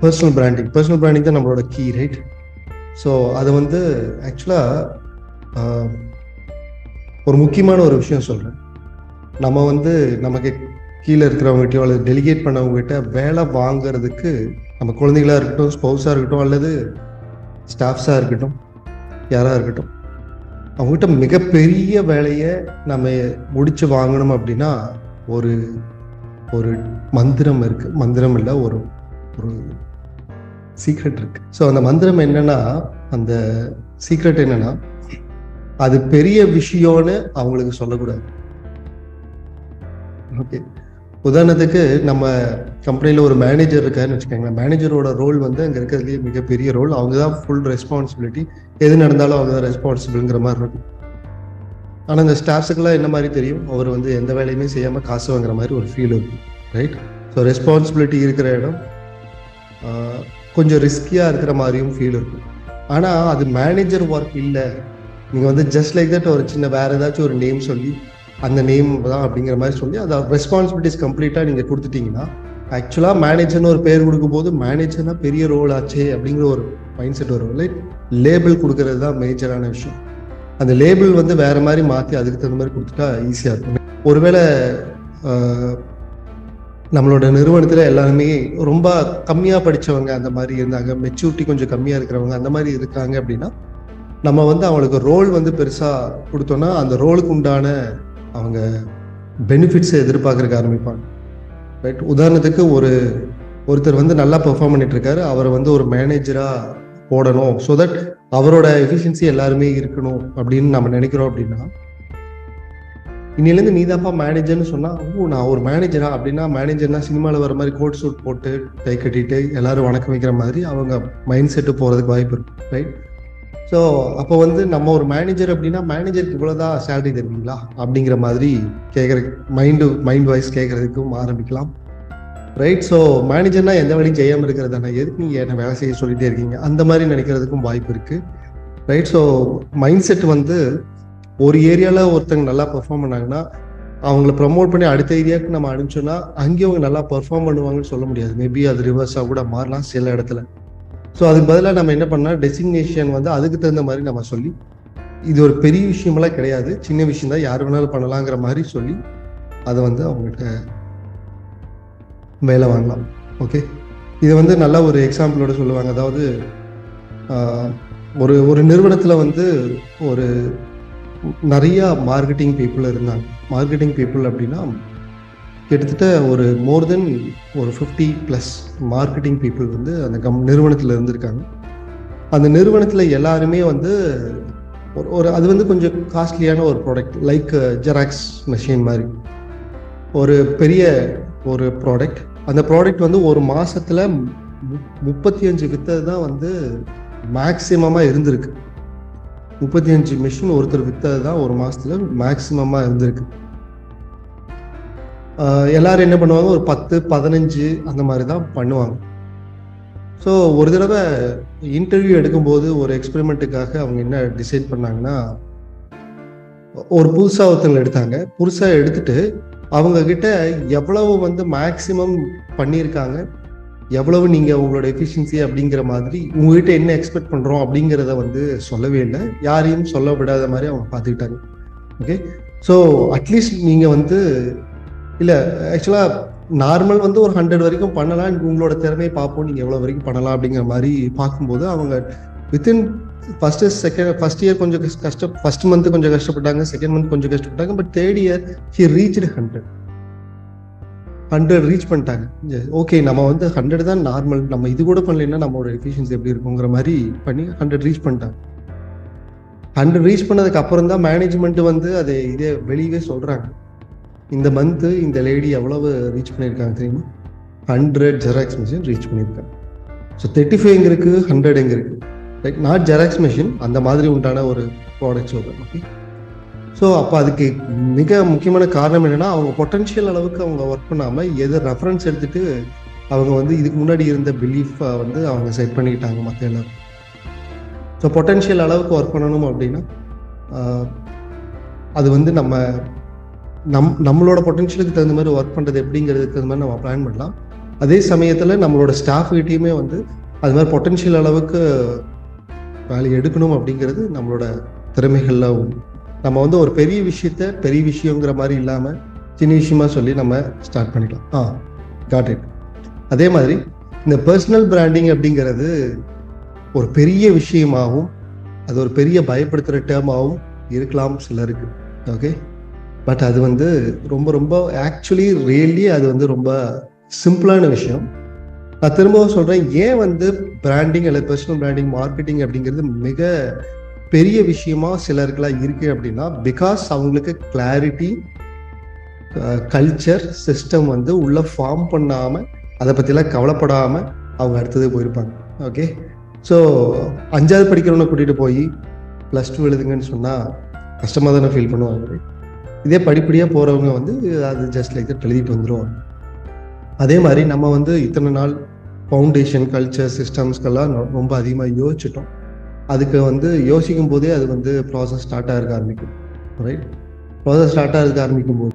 Personal branding தான் நம்மளோட key, right? So அது வந்து ஆக்சுவலாக ஒரு முக்கியமான ஒரு விஷயம் சொல்கிறேன். நம்ம வந்து நமக்கு கீழே இருக்கிறவங்ககிட்டயோ அல்லது டெலிகேட் பண்ணவங்ககிட்ட வேலை வாங்கிறதுக்கு, நம்ம குழந்தைகளாக இருக்கட்டும், ஸ்பௌஸாக இருக்கட்டும், அல்லது ஸ்டாஃப்ஸாக இருக்கட்டும், யாராக இருக்கட்டும், அவங்ககிட்ட மிகப்பெரிய வேலையை நம்ம முடிச்சு வாங்கணும் அப்படின்னா ஒரு ஒரு மந்திரம் இருக்கு. மந்திரம் இல்லை, ஒரு ஒரு சீக்ரெட் இருக்கு. ஸோ அந்த மந்திரம் என்னன்னா, அந்த சீக்ரெட் என்னன்னா, அது பெரிய விஷயம்னு அவங்களுக்கு சொல்லக்கூடாது. ஓகே, உதாரணத்துக்கு நம்ம கம்பெனியில் ஒரு மேனேஜர் இருக்காருன்னு வச்சுக்கோங்களேன். மேனேஜரோட ரோல் வந்து அங்கே இருக்கிறதுலேயே மிகப்பெரிய ரோல். அவங்க தான் ஃபுல் ரெஸ்பான்சிபிலிட்டி, எது நடந்தாலும் அவங்க தான் ரெஸ்பான்சிபிள்ங்கிற மாதிரி இருக்கும். ஆனால் இந்த ஸ்டாஃப்ஸுக்கெல்லாம் என்ன மாதிரி தெரியும், அவர் வந்து எந்த வேலையுமே செய்யாமல் காசு வாங்குற மாதிரி ஒரு ஃபீல் இருக்கும், ரைட்? ஸோ ரெஸ்பான்சிபிலிட்டி இருக்கிற இடம் கொஞ்சம் ரிஸ்கியாக இருக்கிற மாதிரியும் ஃபீல் இருக்கும். ஆனால் அது மேனேஜர் ஒர்க் இல்லை. நீங்கள் வந்து ஜஸ்ட் லைக் தட் ஒரு சின்ன வேறு ஏதாச்சும் ஒரு நேம் சொல்லி, அந்த நேம் தான் அப்படிங்கிற மாதிரி சொல்லி அதை ரெஸ்பான்சிபிலிட்டிஸ் கம்ப்ளீட்டாக நீங்கள் கொடுத்துட்டீங்கன்னா, ஆக்சுவலாக மேனேஜர்னு ஒரு பேர் கொடுக்கும்போது மேனேஜர்னா பெரிய ரோல் ஆச்சே அப்படிங்கிற ஒரு மைண்ட் செட் வரும். லைக் லேபிள் கொடுக்கறது தான் மேஜரான விஷயம். அந்த லேபிள் வந்து வேறு மாதிரி மாற்றி அதுக்கு தகுந்த மாதிரி கொடுத்துட்டா ஈஸியாக இருக்கும். ஒருவேளை நம்மளோட நிறுவனத்தில் எல்லாருமே ரொம்ப கம்மியாக படித்தவங்க அந்த மாதிரி இருந்தாங்க, மெச்சூரிட்டி கொஞ்சம் கம்மியாக இருக்கிறவங்க அந்த மாதிரி இருக்காங்க அப்படின்னா, நம்ம வந்து அவங்களுக்கு ரோல் வந்து பெருசாக கொடுத்தோன்னா அந்த ரோலுக்கு உண்டான அவங்க பெனிஃபிட்ஸை எதிர்பார்க்கறதுக்கு ஆரம்பிப்பாங்க, ரைட்? உதாரணத்துக்கு ஒருத்தர் வந்து நல்லா பெர்ஃபார்ம் பண்ணிட்டு இருக்காரு, அவரை வந்து ஒரு மேனேஜராக போடணும், ஸோ தட் அவரோட எஃபிஷியன்சி எல்லாருமே இருக்கணும் அப்படின்னு நம்ம நினைக்கிறோம். அப்படின்னா இன்னிலேருந்து நீதாப்பா மேனேஜர்னு சொன்னால், நான் ஒரு மேனேஜரா அப்படின்னா, மேனேஜர்னா சினிமாவில் வர மாதிரி கோட் சூட் போட்டு கை கட்டிட்டு எல்லாரும் வணக்கம் வைக்கிற மாதிரி அவங்க மைண்ட் செட்டு போகிறதுக்கு வாய்ப்பு இருக்கும், ரைட்? ஸோ அப்போ வந்து நம்ம ஒரு மேனேஜர் அப்படின்னா, மேனேஜருக்கு இவ்வளோதான் சேலரி தருவீங்களா அப்படிங்கிற மாதிரி மைண்ட் வாய்ஸ் கேட்கறதுக்கும் ஆரம்பிக்கலாம், ரைட்? ஸோ மேனேஜர்னா எந்த வேலையும் செய்யாமல் இருக்கிறது தானே, எதுக்கு நீங்கள் என்ன வேலை செய்ய சொல்லிட்டே இருக்கீங்க, அந்த மாதிரி நினைக்கிறதுக்கும் வாய்ப்பு இருக்குது, ரைட்? ஸோ மைண்ட் செட் வந்து ஒரு ஏரியாவில் ஒருத்தங்க நல்லா பெர்ஃபார்ம் பண்ணாங்கன்னா அவங்கள ப்ரமோட் பண்ணி அடுத்த ஏரியாவுக்கு நம்ம அனுப்பிச்சோன்னா அங்கேயும் அவங்க நல்லா பெர்ஃபார்ம் பண்ணுவாங்கன்னு சொல்ல முடியாது. மேபி அது ரிவர்ஸாக கூட மாறலாம் சில இடத்துல. ஸோ அதுக்கு பதிலாக நம்ம என்ன பண்ணால், டெசிக்னேஷன் வந்து அதுக்கு தகுந்த மாதிரி நம்ம சொல்லி, இது ஒரு பெரிய விஷயமெல்லாம் கிடையாது, சின்ன விஷயம் தான், யார் வேணாலும் பண்ணலாங்கிற மாதிரி சொல்லி அதை வந்து அவங்ககிட்ட வேலை வாங்கலாம். ஓகே, இது வந்து நல்ல ஒரு எக்ஸாம்பிளோட சொல்லுவாங்க. அதாவது ஒரு நிறுவனத்தில் வந்து ஒரு நிறைய மார்க்கெட்டிங் பீப்புள் இருந்தாங்க. மார்க்கெட்டிங் பீப்புள் அப்படின்னா கிட்டத்தட்ட ஒரு மோர் தென் ஒரு 50+ மார்க்கெட்டிங் பீப்புள் வந்து அந்த நிறுவனத்தில் இருந்திருக்காங்க. அந்த நிறுவனத்தில் எல்லாருமே வந்து அது வந்து கொஞ்சம் காஸ்ட்லியான ஒரு ப்ராடக்ட், லைக் ஜெராக்ஸ் மெஷின் மாதிரி ஒரு பெரிய ஒரு ப்ராடக்ட். அந்த ப்ராடக்ட் வந்து ஒரு மாதத்தில் 35 வித்தது தான் வந்து மேக்சிமமாக இருந்திருக்கு. 35 மிஷின் ஒருத்தர் வித்தது தான் ஒரு மாதத்தில் மேக்சிமமாக இருந்திருக்கு. எல்லாரும் என்ன பண்ணுவாங்க, ஒரு 10-15 அந்த மாதிரி தான் பண்ணுவாங்க. ஸோ ஒரு தடவை இன்டர்வியூ எடுக்கும்போது ஒரு எக்ஸ்பெரிமெண்ட்டுக்காக அவங்க என்ன டிசைட் பண்ணாங்கன்னா, ஒரு ஒருத்தங்களை எடுத்தாங்க. புதுசாக எடுத்துட்டு அவங்க கிட்ட எவ்வளவு வந்து மேக்சிமம் பண்ணியிருக்காங்க, எவ்வளவு நீங்கள் உங்களோட எஃபிஷியன்சி அப்படிங்கிற மாதிரி உங்ககிட்ட என்ன எக்ஸ்பெக்ட் பண்ணுறோம் அப்படிங்கிறத வந்து சொல்லவே இல்லை. யாரையும் சொல்ல விடாத மாதிரி அவங்க பார்த்துக்கிட்டாங்க. ஓகே, ஸோ அட்லீஸ்ட் நீங்கள் வந்து இல்லை, ஆக்சுவலாக நார்மல் வந்து ஒரு 100 வரைக்கும் பண்ணலாம், உங்களோட திறமையை பார்ப்போம், நீங்கள் எவ்வளோ வரைக்கும் பண்ணலாம் அப்படிங்கிற மாதிரி பார்க்கும்போது அவங்க வித்தின் ஃபர்ஸ்ட் இயர் கொஞ்சம் ஃபர்ஸ்ட் மந்த் கொஞ்சம் கஷ்டப்பட்டாங்க, செகண்ட் மந்த் கொஞ்சம் கஷ்டப்பட்டாங்க, but third year he reached 100 reach பண்ணிட்டாங்க. ஓகே, நம்ம வந்து 100 தான் நார்மல், நம்ம இது கூட பண்ணலைன்னா நம்மளோட எஃபிஷியன்சி எப்படி இருக்குங்கிற மாதிரி பண்ணி 100 ரீச் பண்ணிட்டாங்க. 100 ரீச் பண்ணதுக்கு அப்புறம் தான் மேனேஜ்மெண்ட் வந்து அதை இதே வெளியவே சொல்றாங்க, இந்த மந்த் இந்த லேடி எவ்வளவு ரீச் பண்ணியிருக்காங்க தெரியுமா, 100 ஜெராக்ஸ் மிஷின் ரீச் பண்ணியிருக்காங்க. ஸோ 35 எங்க இருக்கு, 100 எங்க இருக்கு, ரைட்? நாட் ஜெராக்ஸ் மிஷின், அந்த மாதிரி உண்டான ஒரு ப்ராடக்ட் சொல்றேன். ஓகே, ஸோ அப்போ அதுக்கு மிக முக்கியமான காரணம் என்னன்னா, அவங்க பொட்டன்ஷியல் அளவுக்கு அவங்க ஒர்க் பண்ணாமல் எதை ரெஃபரன்ஸ் எடுத்துட்டு அவங்க வந்து இதுக்கு முன்னாடி இருந்த பிலீஃபை வந்து அவங்க செட் பண்ணிக்கிட்டாங்க மற்ற எல்லாரும். ஸோ பொட்டன்ஷியல் அளவுக்கு ஒர்க் பண்ணணும் அப்படின்னா அது வந்து நம்மளோட பொட்டன்ஷியலுக்கு தகுந்த மாதிரி ஒர்க் பண்ணுறது எப்படிங்கிறதுக்கு தகுந்த மாதிரி நம்ம பிளான் பண்ணலாம். அதே சமயத்தில் நம்மளோட ஸ்டாஃப் கிட்டேயுமே வந்து அது மாதிரி பொட்டன்ஷியல் அளவுக்கு வேலையை எடுக்கணும் அப்படிங்கிறது நம்மளோட திறமைகளில் உண்டு. நம்ம வந்து ஒரு பெரிய விஷயத்த பெரிய விஷயங்கிற மாதிரி இல்லாமல் சின்ன விஷயமா சொல்லி நம்ம ஸ்டார்ட் பண்ணிக்கலாம். Got it. அதே மாதிரி இந்த பர்சனல் பிராண்டிங் அப்படிங்கிறது ஒரு பெரிய விஷயமாகவும் அது ஒரு பெரிய பயப்படுத்துகிற டேர்மாகவும் இருக்கலாம் சிலருக்கு. ஓகே, பட் அது வந்து ரொம்ப ரொம்ப ஆக்சுவலி ரியலி அது வந்து ரொம்ப சிம்பிளான விஷயம். நான் திரும்பவும் சொல்கிறேன், ஏன் வந்து பிராண்டிங் அல்லது பர்சனல் பிராண்டிங் மார்க்கெட்டிங் அப்படிங்கிறது மிக பெரிய விஷயமா சிலருக்குலாம் இருக்கு அப்படின்னா, பிகாஸ் அவங்களுக்கு கிளாரிட்டி, கல்ச்சர், சிஸ்டம் வந்து உள்ள ஃபார்ம் பண்ணாமல் அதை பற்றிலாம் கவலைப்படாமல் அவங்க அடுத்தது போயிருப்பாங்க. ஓகே, ஸோ 5வது படிக்கிறவனை கூட்டிகிட்டு போய் +2 எழுதுங்கன்னு சொன்னால் கஷ்டமாக தானே ஃபீல் பண்ணுவாங்க. இதே படிப்படியாக போகிறவங்க வந்து அது ஜஸ்ட் லைக் தட் எழுதிட்டு வந்துடுவாங்க. அதே மாதிரி நம்ம வந்து இத்தனை நாள் ஃபவுண்டேஷன், கல்ச்சர், சிஸ்டம்ஸ்க்கெல்லாம் ரொம்ப அதிகமாக யோசிச்சிட்டோம். அதுக்கு வந்து யோசிக்கும் போதே அது வந்து ப்ராசஸ் ஸ்டார்ட் ஆக ஆரம்பிக்கும். ரைட், ப்ராசஸ் ஸ்டார்ட் ஆக ஆரம்பிக்கும் போது